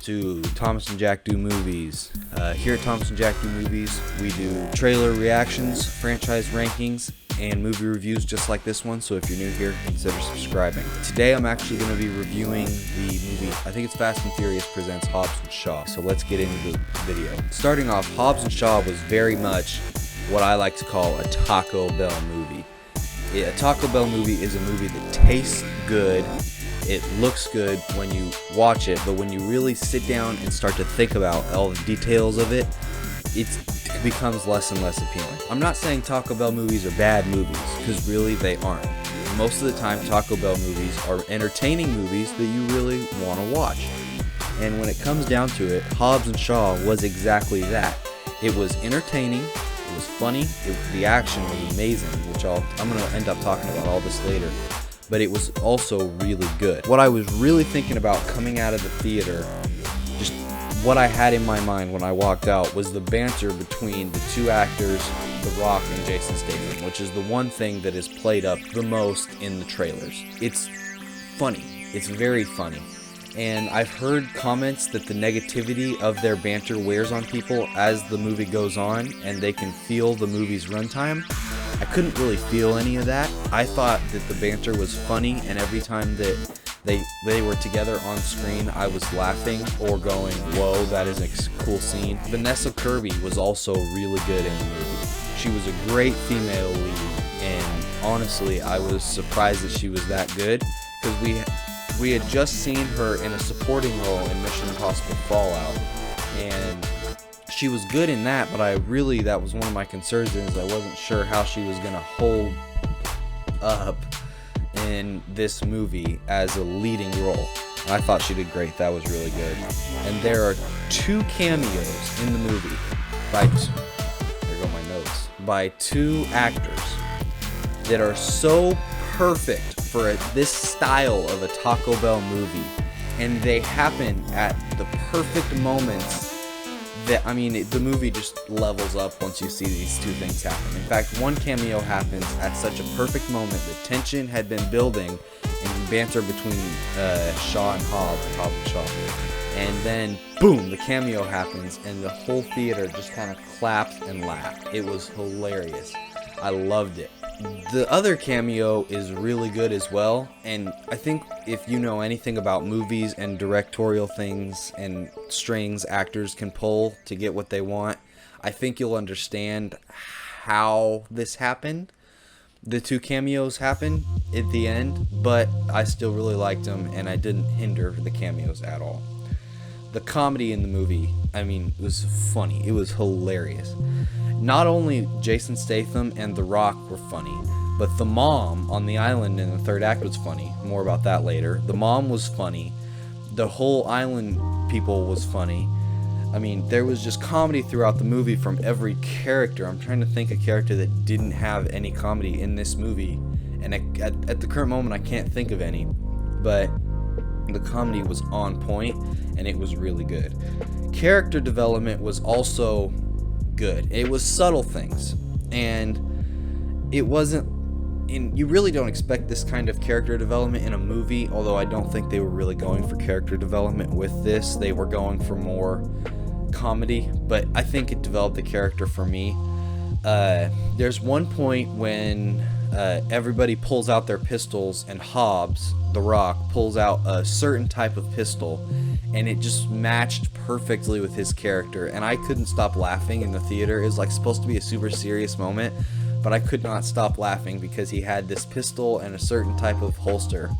to Thomas and Jack Do Movies. Here at Thomas and Jack Do Movies, we do trailer reactions, franchise rankings, and movie reviews just like this one, so if you're new here, consider subscribing. Today I'm actually going to be reviewing the movie, I think it's Fast and Furious Presents Hobbs and Shaw, so let's get into the video. Starting off, Hobbs and Shaw was very much what I like to call a Taco Bell movie. A Taco Bell movie is a movie that tastes good, it looks good when you watch it, but when you really sit down and start to think about all the details of it, it becomes less and less appealing. I'm not saying Taco Bell movies are bad movies, because really they aren't. Most of the time Taco Bell movies are entertaining movies that you really want to watch. And when it comes down to it, Hobbs and Shaw was exactly that. It was entertaining, it was funny, the action was amazing, which I'm going to end up talking about all this later. But it was also really good. What I was really thinking about coming out of the theater, just what I had in my mind when I walked out, was the banter between the two actors, The Rock and Jason Statham, which is the one thing that is played up the most in the trailers. It's funny. It's very funny. And I've heard comments that the negativity of their banter wears on people as the movie goes on, and they can feel the movie's runtime. I couldn't really feel any of that. I thought that the banter was funny, and every time that they were together on screen, I was laughing or going, whoa, that is a cool scene. Vanessa Kirby was also really good in the movie. She was a great female lead, and honestly, I was surprised that she was that good, because we had just seen her in a supporting role in Mission Impossible Fallout, and she was good in that, but that was one of my concerns, is I wasn't sure how she was going to hold up in this movie as a leading role. And I thought she did great. That was really good. And there are two cameos in the movie by two actors that are so perfect for this style of a Taco Bell movie, and they happen at the perfect moments that, the movie just levels up once you see these two things happen. In fact, one cameo happens at such a perfect moment that tension had been building in banter between Shaw and Hobbs and Shaw. And then, boom, the cameo happens, and the whole theater just kind of clapped and laughed. It was hilarious. I loved it. The other cameo is really good as well, and I think if you know anything about movies and directorial things and strings actors can pull to get what they want, I think you'll understand how this happened. The two cameos happened at the end, but I still really liked them, and I didn't hinder the cameos at all. The comedy in the movie, it was funny. It was hilarious. Not only Jason Statham and The Rock were funny, but the mom on the island in the third act was funny. More about that later. The mom was funny. The whole island people was funny. There was just comedy throughout the movie from every character. I'm trying to think a character that didn't have any comedy in this movie. And at the current moment, I can't think of any. But the comedy was on point, and it was really good. Character development was also good. It was subtle things, and it wasn't you really don't expect this kind of character development in a movie, although I don't think they were really going for character development with this. They were going for more comedy, but I think it developed the character for me. There's one point when everybody pulls out their pistols, and Hobbs, The Rock, pulls out a certain type of pistol, and it just matched perfectly with his character, and I couldn't stop laughing in the theater. It was supposed to be a super serious moment, but I could not stop laughing because he had this pistol and a certain type of holster,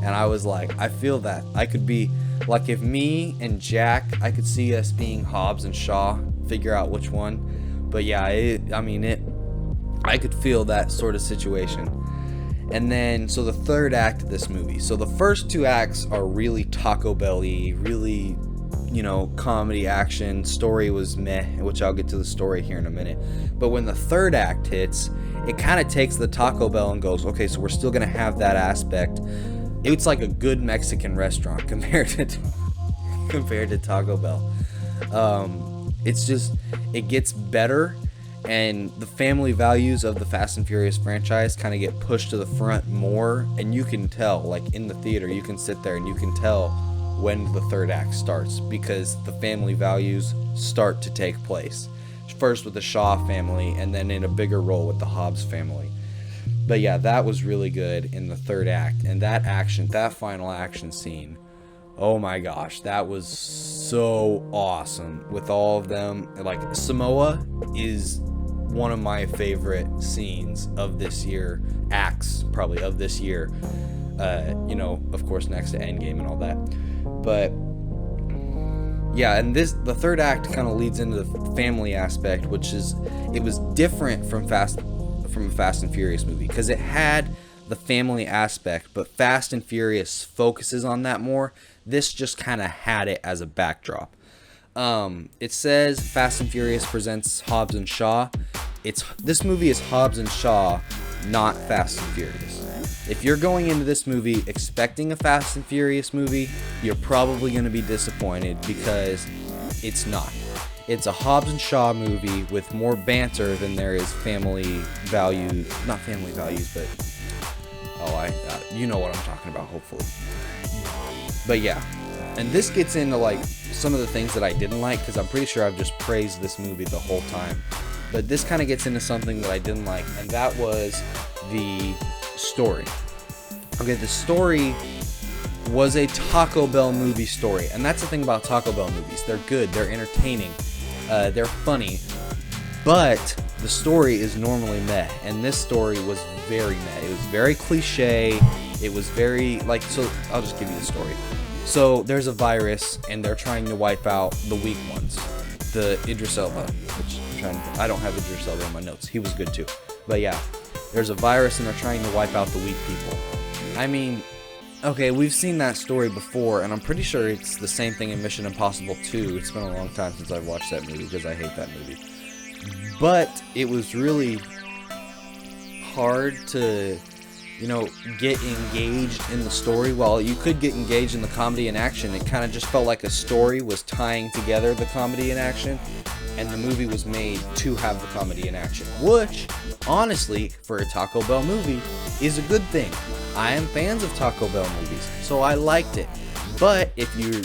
and I was like, I feel that. I could be, if me and Jack, I could see us being Hobbs and Shaw, figure out which one, but yeah, I could feel that sort of situation. And then, so the third act of this movie. So the first two acts are really Taco Bell-y, really, comedy, action. Story was meh, which I'll get to the story here in a minute. But when the third act hits, it kind of takes the Taco Bell and goes, okay, so we're still going to have that aspect. It's like a good Mexican restaurant compared to Taco Bell. It's just, it gets better. And the family values of the Fast and Furious franchise kind of get pushed to the front more, and you can tell, in the theater, you can sit there and you can tell when the third act starts, because the family values start to take place. First with the Shaw family, and then in a bigger role with the Hobbs family. But yeah, that was really good in the third act. And that final action scene, oh my gosh, that was so awesome with all of them. Like, Samoa is one of my favorite scenes of this year, acts probably of this year. You know, of course, next to Endgame and all that. But yeah, and the third act kind of leads into the family aspect, which is, it was different from a Fast and Furious movie, because it had the family aspect, but Fast and Furious focuses on that more. This just kind of had it as a backdrop. It says Fast and Furious presents Hobbs and Shaw. This movie is Hobbs and Shaw, not Fast and Furious. If you're going into this movie expecting a Fast and Furious movie, you're probably going to be disappointed, because it's not. It's a Hobbs and Shaw movie with more banter than there is family value. Not family values, but you know what I'm talking about, hopefully. But yeah, and this gets into like some of the things that I didn't like, because I'm pretty sure I've just praised this movie the whole time. But this kind of gets into something that I didn't like, and that was the story. Okay, the story was a Taco Bell movie story, and that's the thing about Taco Bell movies. They're good, they're entertaining, they're funny, but the story is normally meh, and this story was very meh. It was very cliche. It was very, like, so I'll just give you the story. So there's a virus, and they're trying to wipe out the weak ones. The Idris Elba, which I don't have Idris Elba in my notes. He was good too. But yeah, there's a virus, and they're trying to wipe out the weak people. I mean, okay, we've seen that story before, and I'm pretty sure it's the same thing in Mission Impossible 2. It's been a long time since I've watched that movie, because I hate that movie. But it was really hard to, you know, get engaged in the story. While you could get engaged in the comedy and action, it kind of just felt like a story was tying together the comedy and action, and the movie was made to have the comedy and action, which, honestly, for a Taco Bell movie, is a good thing. I am fans of Taco Bell movies, so I liked it. But if you're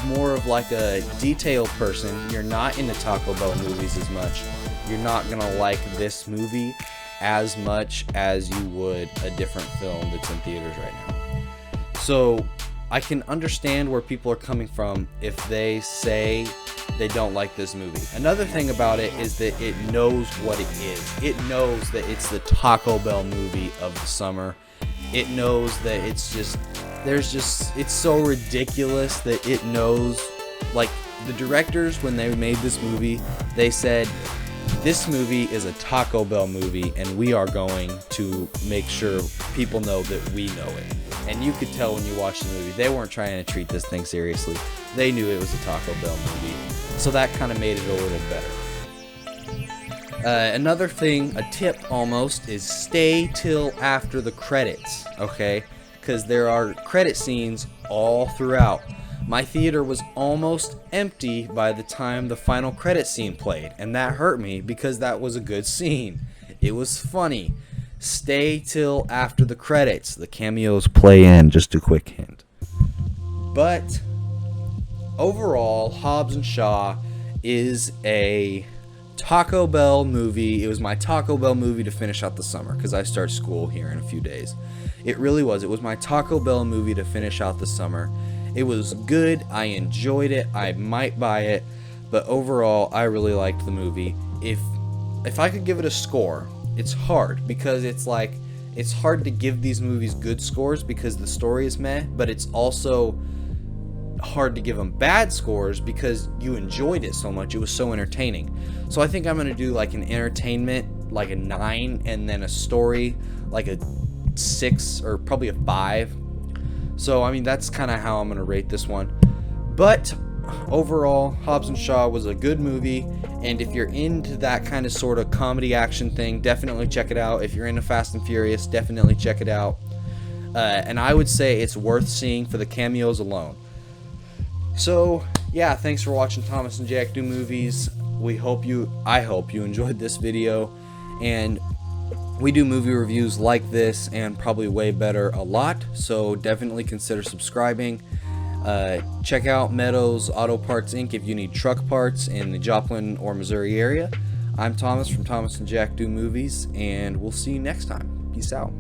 more of like a detailed person, you're not into Taco Bell movies as much, you're not gonna like this movie as much as you would a different film that's in theaters right now. So I can understand where people are coming from if they say they don't like this movie. Another thing about it is that it knows what it is. It knows that it's the Taco Bell movie of the summer. It knows that it's so ridiculous that it knows, like, the directors, when they made this movie, they said, this movie is a Taco Bell movie, and we are going to make sure people know that we know it. And you could tell when you watch the movie, they weren't trying to treat this thing seriously. They knew it was a Taco Bell movie. So that kind of made it a little better. Another thing, a tip almost, is stay till after the credits, okay? Because there are credit scenes all throughout. My theater was almost empty by the time the final credit scene played, and that hurt me because that was a good scene. It was funny. Stay till after the credits. The cameos play in, just a quick hint. But overall, Hobbs and Shaw is a Taco Bell movie. It was my Taco Bell movie to finish out the summer, because I start school here in a few days. It really was. It was my Taco Bell movie to finish out the summer. It was good. I enjoyed it. I might buy it. But overall, I really liked the movie. If I could give it a score, it's hard, because it's like, it's hard to give these movies good scores because the story is meh, but it's also hard to give them bad scores because you enjoyed it so much. It was so entertaining. So I think I'm going to do like an entertainment, like a 9, and then a story, like a 6 or probably a 5. So, I mean, that's kind of how I'm going to rate this one. But overall, Hobbs and Shaw was a good movie, and if you're into that kind of sort of comedy action thing, definitely check it out. If you're into Fast and Furious, definitely check it out. And I would say it's worth seeing for the cameos alone. So, yeah, thanks for watching Thomas and Jack Do Movies. I hope you enjoyed this video, and we do movie reviews like this and probably way better a lot, so definitely consider subscribing. Check out Meadows Auto Parts Inc. if you need truck parts in the Joplin or Missouri area. I'm Thomas from Thomas and Jack Do Movies, and we'll see you next time. Peace out.